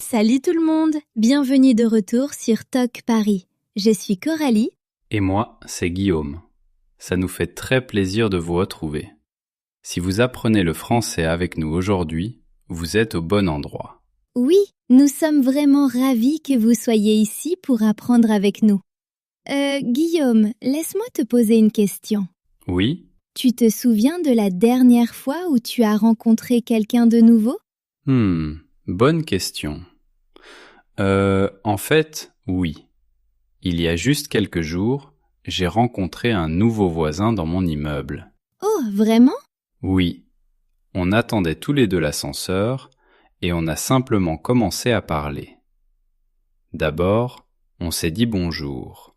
Salut tout le monde, bienvenue de retour sur Talk Paris. Je suis Coralie. Et moi, c'est Guillaume. Ça nous fait très plaisir de vous retrouver. Si vous apprenez le français avec nous aujourd'hui, vous êtes au bon endroit. Oui, nous sommes vraiment ravis que vous soyez ici pour apprendre avec nous. Guillaume, laisse-moi te poser une question. Oui? Tu te souviens de la dernière fois où tu as rencontré quelqu'un de nouveau? Bonne question. En fait, oui. Il y a juste quelques jours, j'ai rencontré un nouveau voisin dans mon immeuble. Oh, vraiment? Oui. On attendait tous les deux l'ascenseur et on a simplement commencé à parler. D'abord, on s'est dit bonjour.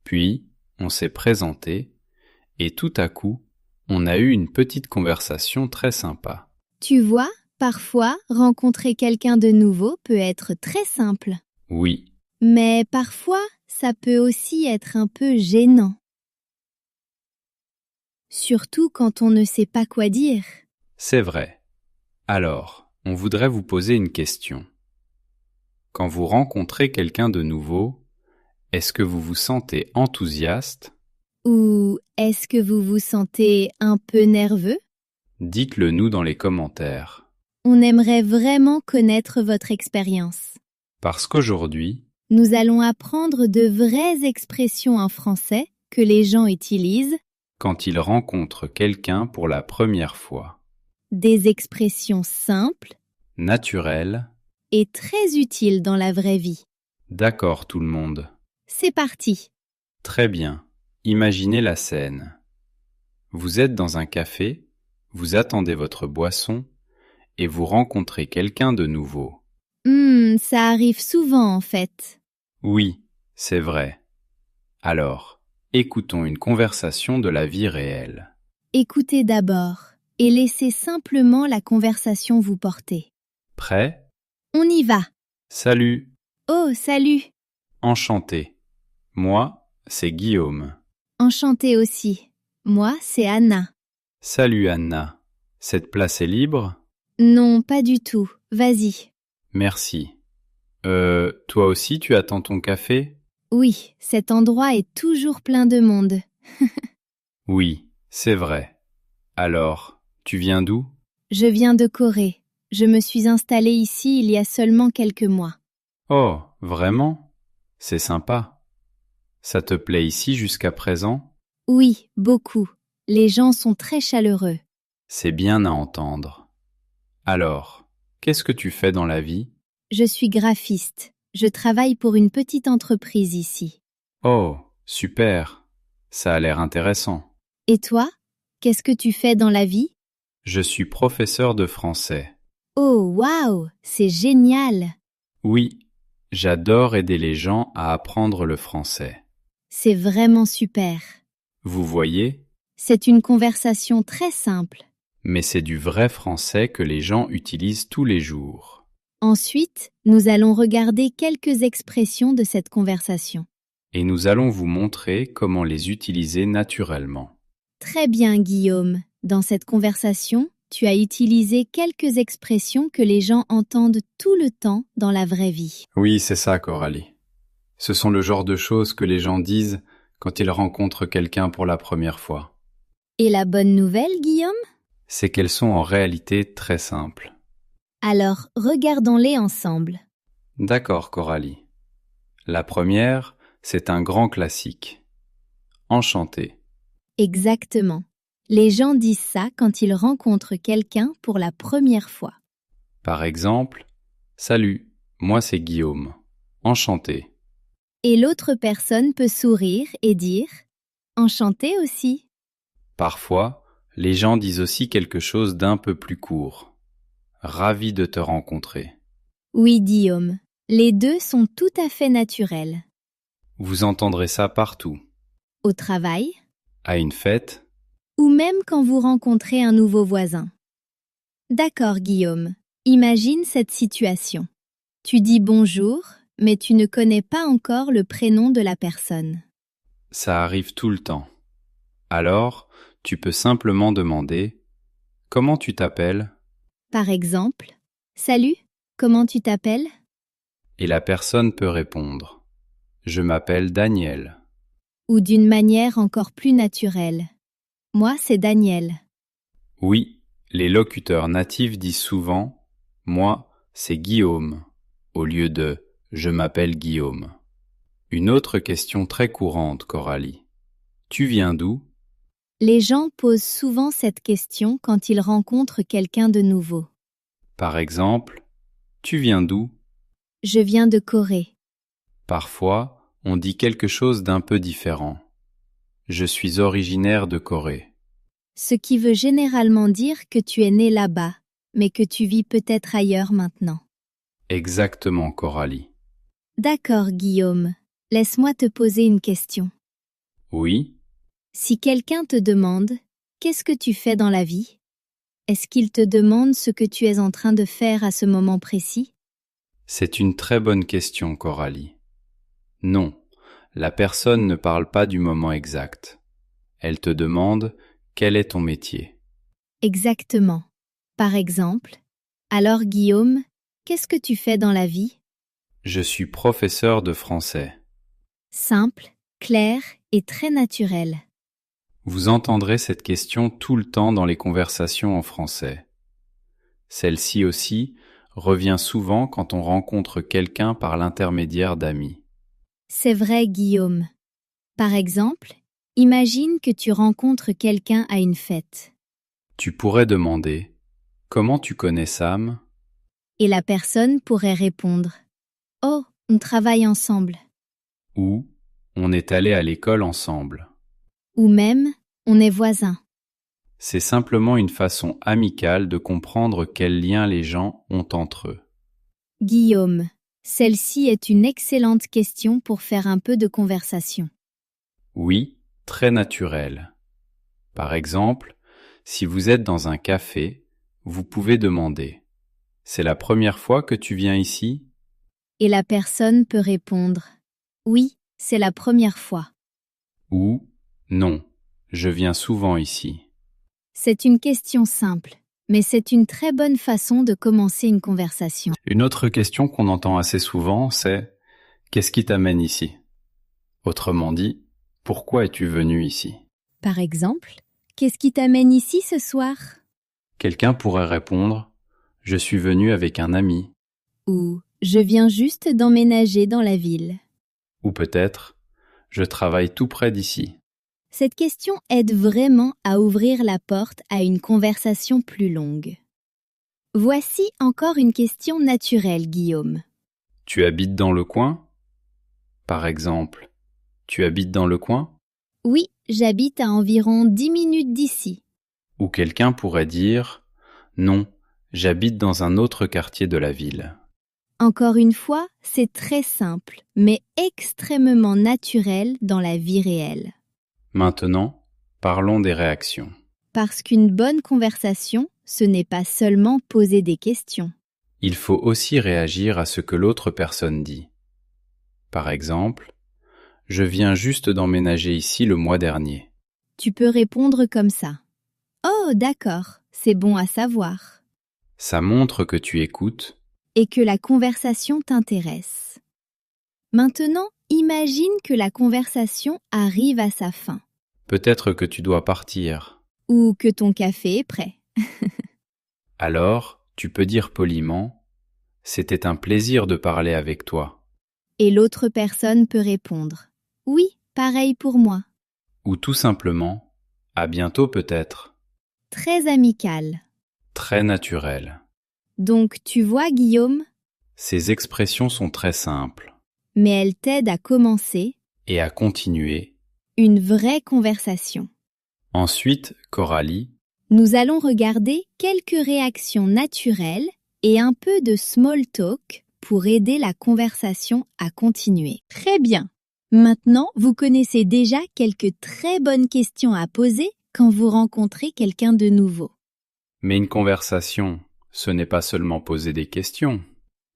Puis, on s'est présenté et tout à coup, on a eu une petite conversation très sympa. Tu vois, parfois, rencontrer quelqu'un de nouveau peut être très simple. Oui, Mais parfois, ça peut aussi être un peu gênant. Surtout quand on ne sait pas quoi dire. c'est vrai. Alors, on voudrait vous poser une question. Quand vous rencontrez quelqu'un de nouveau, est-ce que vous vous sentez enthousiaste? Ou est-ce que vous vous sentez un peu nerveux? Dites-le nous dans les commentaires. On aimerait vraiment connaître votre expérience. Parce qu'aujourd'hui, Nous allons apprendre de vraies expressions en français que les gens utilisent, quand ils rencontrent quelqu'un pour la première fois, des expressions simples naturel, et très utiles dans la vraie vie. d'accord tout le monde. C'est parti. Très bien. Imaginez la scène. Vous êtes dans un café, vous attendez votre boisson et vous rencontrez quelqu'un de nouveau. Ça arrive souvent en fait. Oui, c'est vrai. Alors, écoutons une conversation de la vie réelle. Écoutez d'abord et laissez simplement la conversation vous porter. Prêt? On y va. Salut, Oh, salut. enchanté. Moi, c'est Guillaume. Enchantée aussi. Moi, c'est Anna. Salut Anna. Cette place est libre? Non, pas du tout. Vas-y. Merci. Toi aussi tu attends ton café? Oui, cet endroit est toujours plein de monde. Oui, c'est vrai. Alors, tu viens d'où? Je viens de Corée. Je me suis installée ici il y a seulement quelques mois. Oh, vraiment? C'est sympa. Ça te plaît ici jusqu'à présent? Oui, beaucoup. Les gens sont très chaleureux. C'est bien à entendre. Alors, qu'est-ce que tu fais dans la vie? Je suis graphiste. Je travaille pour une petite entreprise ici. Oh, super. Ça a l'air intéressant. Et toi? Qu'est-ce que tu fais dans la vie? Je suis professeur de français. Oh, waouh! C'est génial! Oui, j'adore aider les gens à apprendre le français. C'est vraiment super. Vous voyez? C'est une conversation très simple. Mais c'est du vrai français que les gens utilisent tous les jours. Ensuite, nous allons regarder quelques expressions de cette conversation. Et nous allons vous montrer comment les utiliser naturellement. Très bien, Guillaume. Dans cette conversation, tu as utilisé quelques expressions que les gens entendent tout le temps dans la vraie vie. Oui, c'est ça, Coralie. Ce sont le genre de choses que les gens disent quand ils rencontrent quelqu'un pour la première fois. Et la bonne nouvelle, Guillaume? C'est qu'elles sont en réalité très simples. Alors, regardons-les ensemble. D'accord, Coralie. La première, c'est un grand classique. Enchanté. Exactement. Les gens disent ça quand ils rencontrent quelqu'un pour la première fois. Par exemple, salut, moi c'est Guillaume. Enchanté. Et l'autre personne peut sourire et dire « Enchanté aussi ». Parfois, les gens disent aussi quelque chose d'un peu plus court. Ravi de te rencontrer. Oui, Guillaume, les deux sont tout à fait naturels. Vous entendrez ça partout. Au travail, À une fête, ou même quand vous rencontrez un nouveau voisin. D'accord, Guillaume. Imagine cette situation. Tu dis bonjour, mais tu ne connais pas encore le prénom de la personne. ça arrive tout le temps. Alors, tu peux simplement demander « Comment tu t'appelles ?» Par exemple, « Salut, comment tu t'appelles ?» Et la personne peut répondre « Je m'appelle Daniel ». Ou d'une manière encore plus naturelle. Moi, c'est Daniel. Oui, les locuteurs natifs disent souvent « Moi, c'est Guillaume » au lieu de « Je m'appelle Guillaume ». Une autre question très courante, Coralie. Tu viens d'où? Les gens posent souvent cette question quand ils rencontrent quelqu'un de nouveau. Par exemple, tu viens d'où? Je viens de Corée. Parfois, on dit quelque chose d'un peu différent. Je suis originaire de Corée. Ce qui veut généralement dire que tu es né là-bas, mais que tu vis peut-être ailleurs maintenant. Exactement, Coralie. D'accord, Guillaume. Laisse-moi te poser une question. Oui, Si quelqu'un te demande « Qu'est-ce que tu fais dans la vie ?» est-ce qu'il te demande ce que tu es en train de faire à ce moment précis? c'est une très bonne question, Coralie. Non, la personne ne parle pas du moment exact. Elle te demande « Quel est ton métier ?» Exactement. Par exemple, « Alors Guillaume, qu'est-ce que tu fais dans la vie ?» Je suis professeur de français. Simple, clair et très naturel. Vous entendrez cette question tout le temps dans les conversations en français. Celle-ci aussi revient souvent quand on rencontre quelqu'un par l'intermédiaire d'amis. C'est vrai, Guillaume. Par exemple, imagine que tu rencontres quelqu'un à une fête. Tu pourrais demander « Comment tu connais Sam ?» Et la personne pourrait répondre « Oh, on travaille ensemble. ou « On est allé à l'école ensemble ». Ou même « On est voisins. » C'est simplement une façon amicale de comprendre quels liens les gens ont entre eux. Guillaume, celle-ci est une excellente question pour faire un peu de conversation. Oui, très naturel. Par exemple, si vous êtes dans un café, vous pouvez demander « C'est la première fois que tu viens ici ?» Et la personne peut répondre « Oui, c'est la première fois. ou « Non, je viens souvent ici ». C'est une question simple, mais c'est une très bonne façon de commencer une conversation. Une autre question qu'on entend assez souvent, c'est « Qu'est-ce qui t'amène ici ?» Autrement dit, « Pourquoi es-tu venu ici ?» Par exemple, qu'est-ce qui t'amène ici ce soir? Quelqu'un pourrait répondre « Je suis venu avec un ami » Ou je viens juste d'emménager dans la ville. ou peut-être « Je travaille tout près d'ici ». Cette question aide vraiment à ouvrir la porte à une conversation plus longue. Voici encore une question naturelle, Guillaume. Tu habites dans le coin? Par exemple, tu habites dans le coin? Oui, j'habite à environ 10 minutes d'ici. Ou quelqu'un pourrait dire non, j'habite dans un autre quartier de la ville. Encore une fois, c'est très simple, mais extrêmement naturel dans la vie réelle. Maintenant, parlons des réactions. Parce qu'une bonne conversation, ce n'est pas seulement poser des questions. Il faut aussi réagir à ce que l'autre personne dit. Par exemple, je viens juste d'emménager ici le mois dernier. Tu peux répondre comme ça. Oh, d'accord, c'est bon à savoir. Ça montre que tu écoutes. Et que la conversation t'intéresse. Maintenant, imagine que la conversation arrive à sa fin. Peut-être que tu dois partir. Ou que ton café est prêt. Alors, tu peux dire poliment « C'était un plaisir de parler avec toi ». Et l'autre personne peut répondre « Oui, pareil pour moi ». Ou tout simplement « À bientôt peut-être ». Très amical. Très naturel. Donc, tu vois, Guillaume, Ces expressions sont très simples. mais elles t'aident à commencer Et à continuer. une vraie conversation. Ensuite, Coralie, Nous allons regarder quelques réactions naturelles et un peu de small talk pour aider la conversation à continuer. Très bien. Maintenant, vous connaissez déjà quelques très bonnes questions à poser quand vous rencontrez quelqu'un de nouveau. mais une conversation, ce n'est pas seulement poser des questions.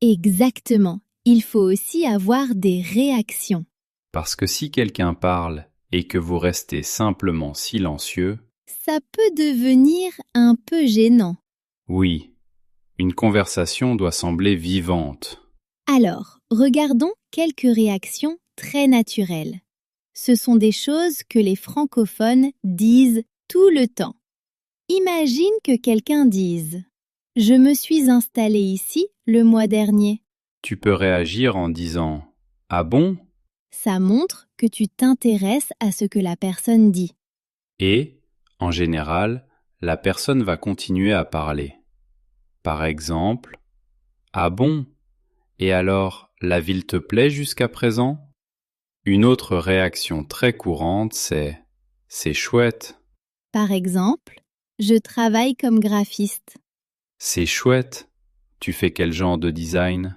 Exactement. Il faut aussi avoir des réactions. Parce que si quelqu'un parle et que vous restez simplement silencieux, Ça peut devenir un peu gênant. oui, une conversation doit sembler vivante. Alors, regardons quelques réactions très naturelles. Ce sont des choses que les francophones disent tout le temps. Imagine que quelqu'un dise « Je me suis installé ici le mois dernier ». Tu peux réagir en disant « Ah bon ?» Ça montre que tu t'intéresses à ce que la personne dit. et, en général, la personne va continuer à parler. Par exemple, « Ah bon ? Et alors, la ville te plaît jusqu'à présent ?» Une autre réaction très courante, c'est « C'est chouette ». Par exemple, je travaille comme graphiste. C'est chouette. Tu fais quel genre de design?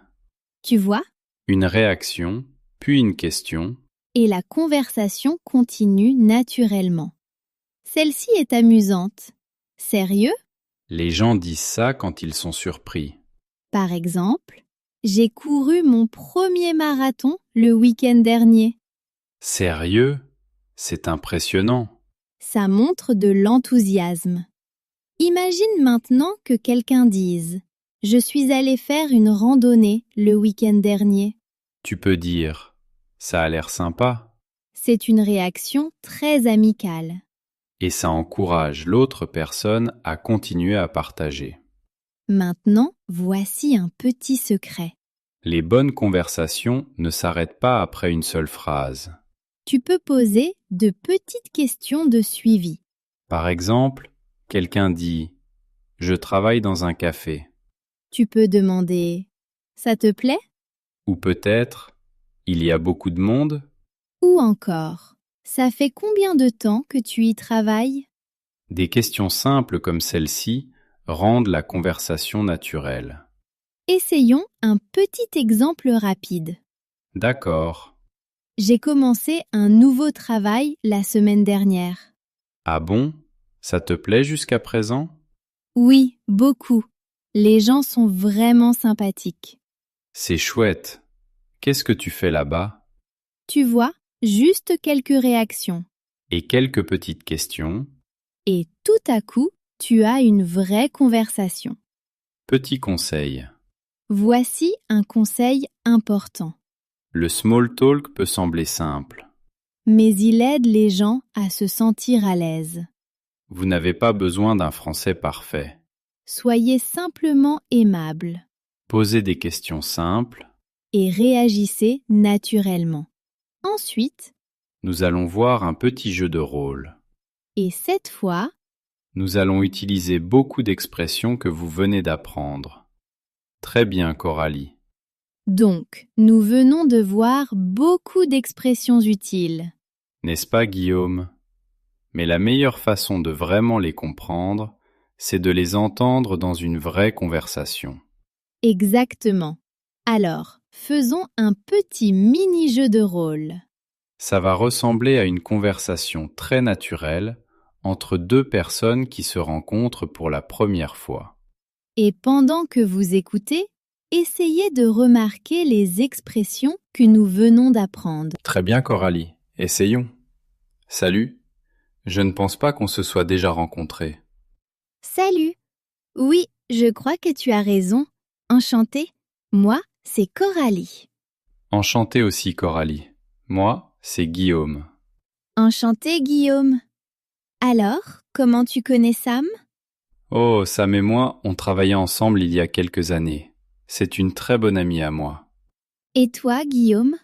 Tu vois? Une réaction, puis une question. Et la conversation continue naturellement. Celle-ci est amusante. Sérieux? Les gens disent ça quand ils sont surpris. Par exemple, j'ai couru mon premier marathon le week-end dernier. Sérieux? C'est impressionnant. Ça montre de l'enthousiasme. Imagine maintenant que quelqu'un dise « Je suis allé faire une randonnée le week-end dernier ». Tu peux dire « Ça a l'air sympa » C'est une réaction très amicale. et ça encourage l'autre personne à continuer à partager. Maintenant, voici un petit secret. Les bonnes conversations ne s'arrêtent pas après une seule phrase. Tu peux poser de petites questions de suivi. Par exemple, quelqu'un dit « Je travaille dans un café » Tu peux demander « Ça te plaît ?» ou peut-être « Il y a beaucoup de monde ?» ou encore « Ça fait combien de temps que tu y travailles ?» Des questions simples comme celle-ci rendent la conversation naturelle. Essayons un petit exemple rapide. D'accord. J'ai commencé un nouveau travail la semaine dernière. Ah bon? Ça te plaît jusqu'à présent? Oui, beaucoup. Les gens sont vraiment sympathiques. C'est chouette. Qu'est-ce que tu fais là-bas? Tu vois, juste quelques réactions. Et quelques petites questions. Et tout à coup, tu as une vraie conversation. Petit conseil. Voici un conseil important. Le small talk peut sembler simple. Mais il aide les gens à se sentir à l'aise. Vous n'avez pas besoin d'un français parfait. Soyez simplement aimable Posez des questions simples. et réagissez naturellement. Ensuite, Nous allons voir un petit jeu de rôle. et cette fois, Nous allons utiliser beaucoup d'expressions que vous venez d'apprendre. Très bien, Coralie. donc, nous venons de voir beaucoup d'expressions utiles. N'est-ce pas, Guillaume? Mais la meilleure façon de vraiment les comprendre, c'est de les entendre dans une vraie conversation. Exactement. Alors, faisons un petit mini-jeu de rôle. Ça va ressembler à une conversation très naturelle entre deux personnes qui se rencontrent pour la première fois. Et pendant que vous écoutez, essayez de remarquer les expressions que nous venons d'apprendre. Très bien, Coralie. Essayons. Salut. Je ne pense pas qu'on se soit déjà rencontrés. Salut! Oui, je crois que tu as raison. Enchantée. Moi, c'est Coralie. Enchanté aussi, Coralie. Moi, c'est Guillaume. Enchantée, Guillaume. Alors, comment tu connais Sam? Oh, Sam et moi, on travaillait ensemble il y a quelques années. C'est une très bonne amie à moi. Et toi, Guillaume?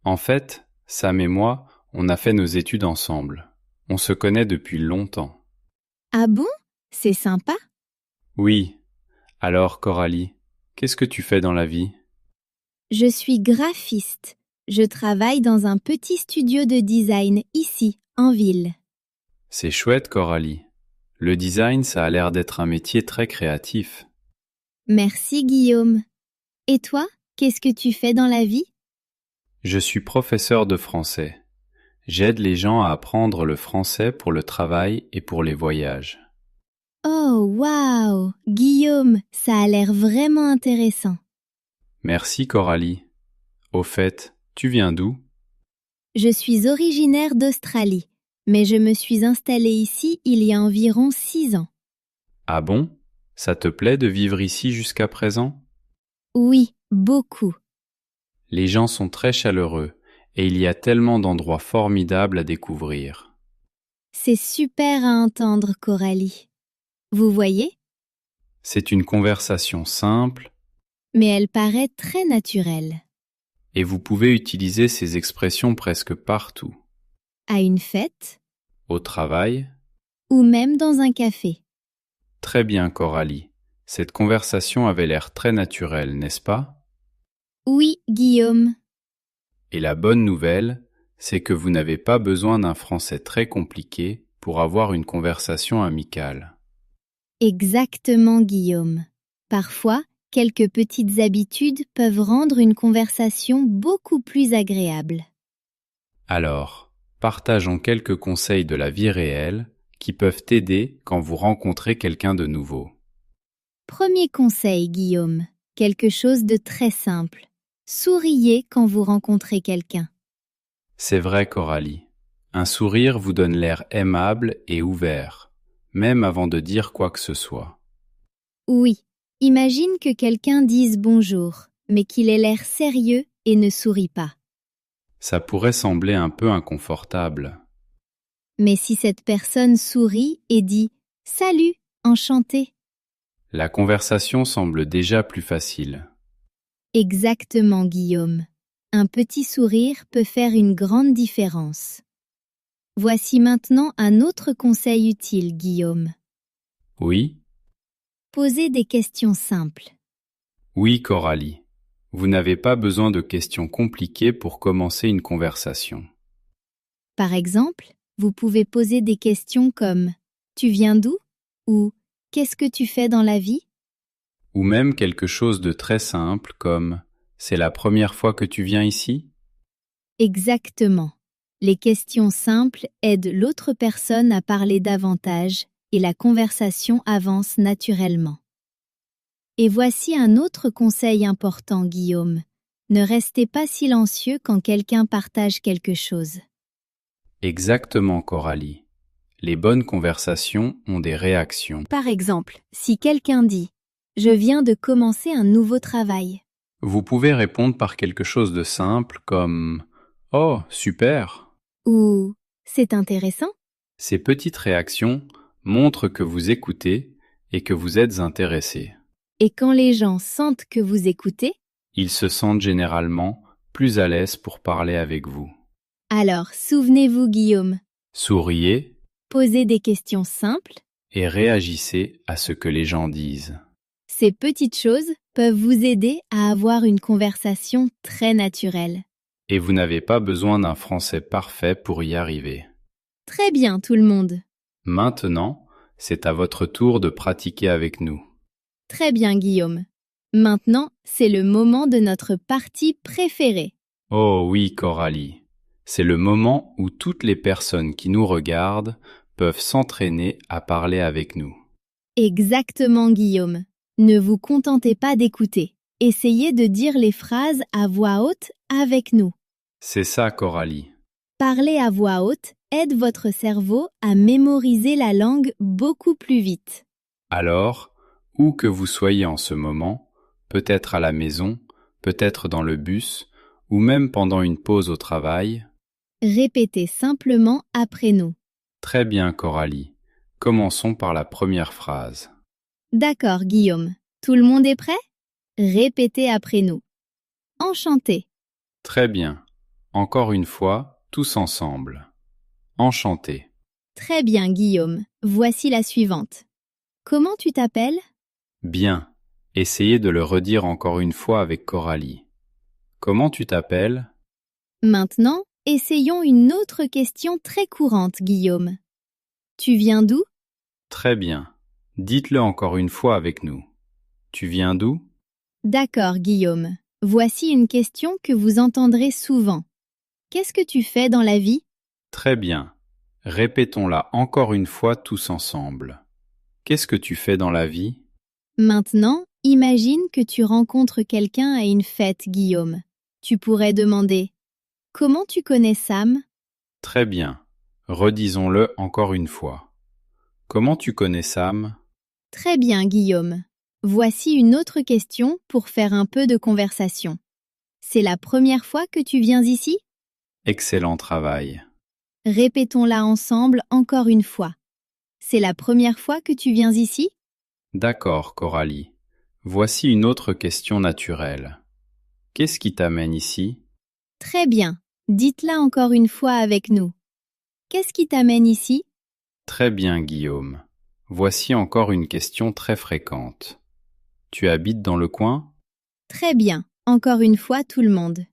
En fait, Sam et moi, on a fait nos études ensemble. On se connaît depuis longtemps. Ah bon? C'est sympa. Oui. Alors, Coralie, qu'est-ce que tu fais dans la vie? Je suis graphiste. Je travaille dans un petit studio de design ici, en ville. C'est chouette, Coralie. Le design, ça a l'air d'être un métier très créatif. Merci, Guillaume. Et toi, qu'est-ce que tu fais dans la vie? Je suis professeur de français. J'aide les gens à apprendre le français pour le travail et pour les voyages. Oh, waouh! Guillaume, ça a l'air vraiment intéressant. Merci, Coralie. Au fait, tu viens d'où? Je suis originaire d'Australie, mais je me suis installée ici il y a environ 6 ans. Ah bon? Ça te plaît de vivre ici jusqu'à présent? Oui, beaucoup. Les gens sont très chaleureux et il y a tellement d'endroits formidables à découvrir. C'est super à entendre, Coralie. Vous voyez? C'est une conversation simple Mais elle paraît très naturelle. et vous pouvez utiliser ces expressions presque partout. À une fête Au travail, ou même dans un café. très bien Coralie. Cette conversation avait l'air très naturelle, n'est-ce pas? Oui, Guillaume. Et la bonne nouvelle, c'est que vous n'avez pas besoin d'un français très compliqué pour avoir une conversation amicale. Exactement, Guillaume. Parfois, quelques petites habitudes peuvent rendre une conversation beaucoup plus agréable. Alors, partageons quelques conseils de la vie réelle qui peuvent t'aider quand vous rencontrez quelqu'un de nouveau. Premier conseil, Guillaume. Quelque chose de très simple. Souriez quand vous rencontrez quelqu'un. C'est vrai, Coralie. Un sourire vous donne l'air aimable et ouvert, même avant de dire quoi que ce soit. Oui, imagine que quelqu'un dise bonjour, mais qu'il ait l'air sérieux et ne sourit pas. Ça pourrait sembler un peu inconfortable. Mais si cette personne sourit et dit « Salut, enchanté », La conversation semble déjà plus facile. exactement, Guillaume. Un petit sourire peut faire une grande différence. Voici maintenant un autre conseil utile, Guillaume. Oui? Posez des questions simples. Oui, Coralie. Vous n'avez pas besoin de questions compliquées pour commencer une conversation. Par exemple, vous pouvez poser des questions comme « Tu viens d'où ?» ou « Qu'est-ce que tu fais dans la vie ?» Ou même quelque chose de très simple comme « C'est la première fois que tu viens ici ?» Exactement. Les questions simples aident l'autre personne à parler davantage et la conversation avance naturellement. Et voici un autre conseil important, Guillaume. Ne restez pas silencieux quand quelqu'un partage quelque chose. Exactement, Coralie. Les bonnes conversations ont des réactions. Par exemple, si quelqu'un dit « Je viens de commencer un nouveau travail », Vous pouvez répondre par quelque chose de simple comme « Oh, super !» ou « C'est intéressant », Ces petites réactions montrent que vous écoutez et que vous êtes intéressé. et quand les gens sentent que vous écoutez, Ils se sentent généralement plus à l'aise pour parler avec vous. alors souvenez-vous, Guillaume, Souriez posez des questions simples. et réagissez à ce que les gens disent. Ces petites choses peuvent vous aider à avoir une conversation très naturelle. Et vous n'avez pas besoin d'un français parfait pour y arriver. Très bien, tout le monde. Maintenant, c'est à votre tour de pratiquer avec nous. Très bien, Guillaume. Maintenant, c'est le moment de notre partie préférée. Oh oui, Coralie. C'est le moment où toutes les personnes qui nous regardent peuvent s'entraîner à parler avec nous. Exactement, Guillaume. Ne vous contentez pas d'écouter. Essayez de dire les phrases à voix haute avec nous. C'est ça, Coralie. Parler à voix haute aide votre cerveau à mémoriser la langue beaucoup plus vite. Alors, où que vous soyez en ce moment, peut-être à la maison, peut-être dans le bus, ou même pendant une pause au travail, Répétez simplement après nous. très bien, Coralie. Commençons par la première phrase. D'accord, Guillaume. Tout le monde est prêt? Répétez après nous. Enchanté. Très bien. Encore une fois, tous ensemble. Enchanté. Très bien, Guillaume. Voici la suivante. Comment tu t'appelles? Bien. Essayez de le redire encore une fois avec Coralie. Comment tu t'appelles? Maintenant, essayons une autre question très courante, Guillaume. Tu viens d'où? Très bien. Dites-le encore une fois avec nous. Tu viens d'où? D'accord, Guillaume. Voici une question que vous entendrez souvent. Qu'est-ce que tu fais dans la vie? Très bien. Répétons-la encore une fois tous ensemble. Qu'est-ce que tu fais dans la vie? Maintenant, imagine que tu rencontres quelqu'un à une fête, Guillaume. Tu pourrais demander « Comment tu connais Sam ?» Très bien. Redisons-le encore une fois. Comment tu connais Sam? Très bien, Guillaume. Voici une autre question pour faire un peu de conversation. C'est la première fois que tu viens ici? Excellent travail. Répétons-la ensemble encore une fois. C'est la première fois que tu viens ici? D'accord, Coralie. Voici une autre question naturelle. Qu'est-ce qui t'amène ici? Très bien. Dites-la encore une fois avec nous. Qu'est-ce qui t'amène ici? Très bien, Guillaume. Voici encore une question très fréquente. Tu habites dans le coin? Très bien. Encore une fois tout le monde.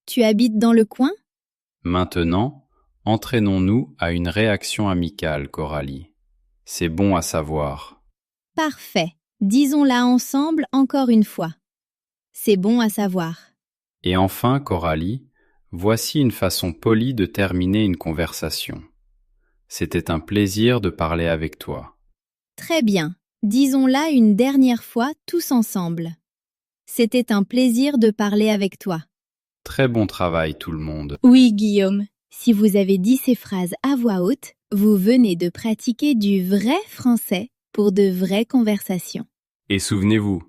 Tu habites dans le coin? Maintenant, entraînons-nous à une réaction amicale, Coralie. C'est bon à savoir. Parfait. Disons-la ensemble encore une fois. C'est bon à savoir. Et enfin, Coralie, voici une façon polie de terminer une conversation. C'était un plaisir de parler avec toi. Très bien. Disons-la une dernière fois tous ensemble. C'était un plaisir de parler avec toi. Très bon travail tout le monde. Oui, Guillaume. Si vous avez dit ces phrases à voix haute, vous venez de pratiquer du vrai français pour de vraies conversations. Et souvenez-vous,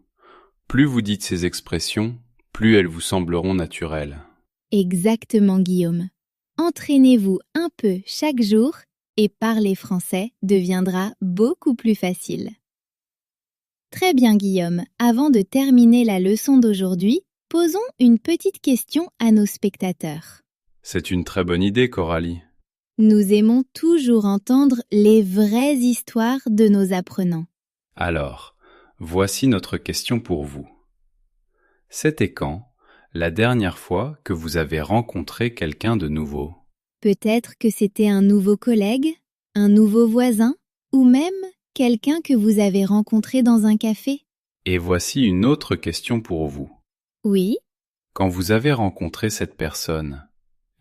plus vous dites ces expressions, plus elles vous sembleront naturelles. Exactement, Guillaume. Entraînez-vous un peu chaque jour et parler français deviendra beaucoup plus facile. Très bien, Guillaume. Avant de terminer la leçon d'aujourd'hui, posons une petite question à nos spectateurs. C'est une très bonne idée, Coralie. Nous aimons toujours entendre les vraies histoires de nos apprenants. Alors, voici notre question pour vous. C'était quand la dernière fois que vous avez rencontré quelqu'un de nouveau? Peut-être que c'était un nouveau collègue, un nouveau voisin, ou même quelqu'un que vous avez rencontré dans un café. Et voici une autre question pour vous. Oui, Quand vous avez rencontré cette personne,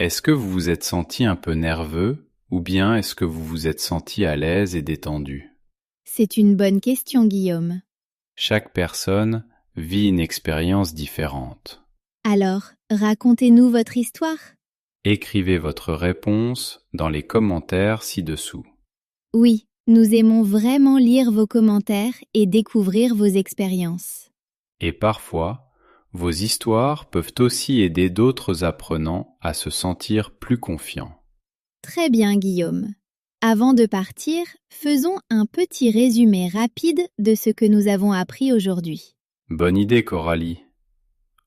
est-ce que vous vous êtes senti un peu nerveux ou bien est-ce que vous vous êtes senti à l'aise et détendu? c'est une bonne question, Guillaume. Chaque personne vit une expérience différente. Alors, racontez-nous votre histoire. Écrivez votre réponse dans les commentaires ci-dessous. Oui, nous aimons vraiment lire vos commentaires et découvrir vos expériences. Et parfois, vos histoires peuvent aussi aider d'autres apprenants à se sentir plus confiants. Très bien, Guillaume. Avant de partir, faisons un petit résumé rapide de ce que nous avons appris aujourd'hui. Bonne idée, Coralie.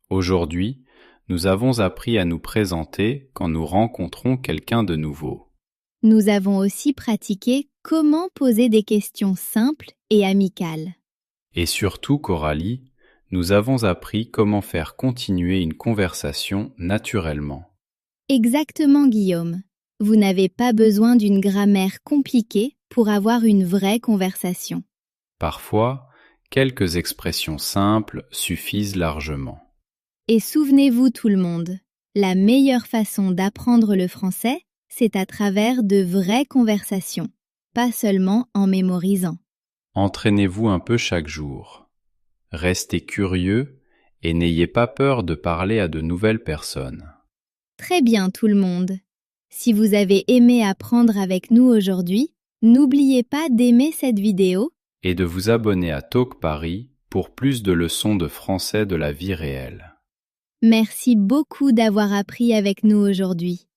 Aujourd'hui, nous avons appris à nous présenter quand nous rencontrons quelqu'un de nouveau. Nous avons aussi pratiqué comment poser des questions simples et amicales. Et surtout, Coralie, nous avons appris comment faire continuer une conversation naturellement. Exactement, Guillaume. Vous n'avez pas besoin d'une grammaire compliquée pour avoir une vraie conversation. Parfois, quelques expressions simples suffisent largement. Et souvenez-vous tout le monde, la meilleure façon d'apprendre le français, c'est à travers de vraies conversations, pas seulement en mémorisant. Entraînez-vous un peu chaque jour. Restez curieux et n'ayez pas peur de parler à de nouvelles personnes. Très bien tout le monde. Si vous avez aimé apprendre avec nous aujourd'hui, n'oubliez pas d'aimer cette vidéo Et de vous abonner à Talk Paris pour plus de leçons de français de la vie réelle. Merci beaucoup d'avoir appris avec nous aujourd'hui.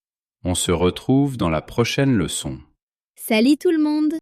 On se retrouve dans la prochaine leçon. Salut tout le monde!